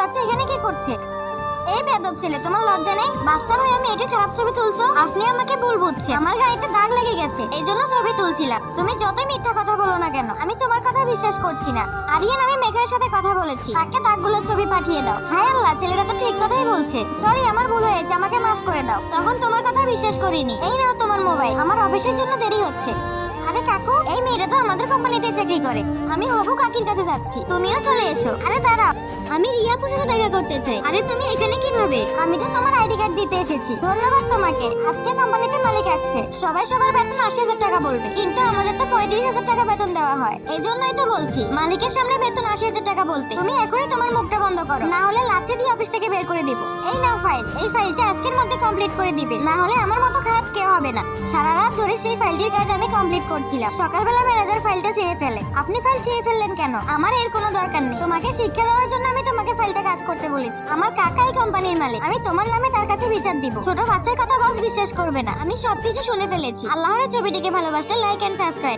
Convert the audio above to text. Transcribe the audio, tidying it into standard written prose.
বাচ্চা এখানে কি করছে? এই বেয়াদব ছেলে, তোমার লজ্জা নেই? বাচ্চা হয়ে আমি এটা খারাপ ছবি তুলছো? আপনি আমাকে ভুল বুঝছেন। আমার গাড়িতে দাগ লেগে গেছে, এই জন্য ছবি তুলছিলাম। তুমি যতই মিথ্যা কথা বলো না কেন, আমি তোমার কথা বিশ্বাস করছি না। আরিয়ান, আমি মেঘের সাথে কথা বলেছি, তাকে দাগগুলো ছবি পাঠিয়ে দাও। হায় আল্লাহ, ছেলেটা তো ঠিক কথাই বলছে। সরি, আমার ভুল হয়েছে, আমাকে মাফ করে দাও। তখন তোমার কথা বিশ্বাস করিনি। এই নাও তোমার মোবাইল, আমার অফিসের জন্য দেরি হচ্ছে। আরে কাকু, এই মেয়েটা তো আমাদের কোম্পানিতে চাকরি করে। আমি হবু কাকির কাছে যাচ্ছি, তুমিও চলে এসো। আরে দাঁড়াও, আমি রিয়াপুর সাথে দেখা করতে চাই। আরে তুমি এখানে কিভাবে? আমি তো তোমার আইডি কার্ড দিতে এসেছি। ধন্যবাদ তোমাকে। আজকে কোম্পানিতে মালিক আসছে, সবাই সবার বেতন 80,000 টাকা বলবে, কিন্তু আমাদের তো 35,000 টাকা বেতন দেওয়া হয়। এই জন্যই তো বলছি মালিকের সামনে বেতন 80,000 টাকা বলতে। তুমি এখনই তোমার মুখটা বন্ধ করো, না হলে লাথি দিয়ে অফিস থেকে বের করে দিব। এই নাও ফাইল, এই ফাইলটা আজকের মধ্যে কমপ্লিট করে দিবে, না হলে আমার মতো খারাপ কেউ হবে না। সারা রাত ধরে সেই ফাইলটির কাজ আমি কমপ্লিট করছিলাম। সকালবেলা ম্যানেজার ফাইলটা ছিঁড়ে ফেলে। আপনি ফাইল ছিঁড়ে ফেললেন কেন? আমার এর কোনো দরকার নেই। তোমাকে শিক্ষা দেওয়ার জন্য আমি তোমাকে ফাইলটা কাজ করতে বলেছি। আমার কাকাই কোম্পানির মালিক, আমি তোমার নামে তার কাছে বিচার দিব। ছোট বাচ্চার কথা বস বিশ্বাস করবে না, আমি সবকিছু শুনে ফেলেছি। আল্লাহর ছবিটিকে ভালোবাসলে লাইক এন্ড সাবস্ক্রাইব।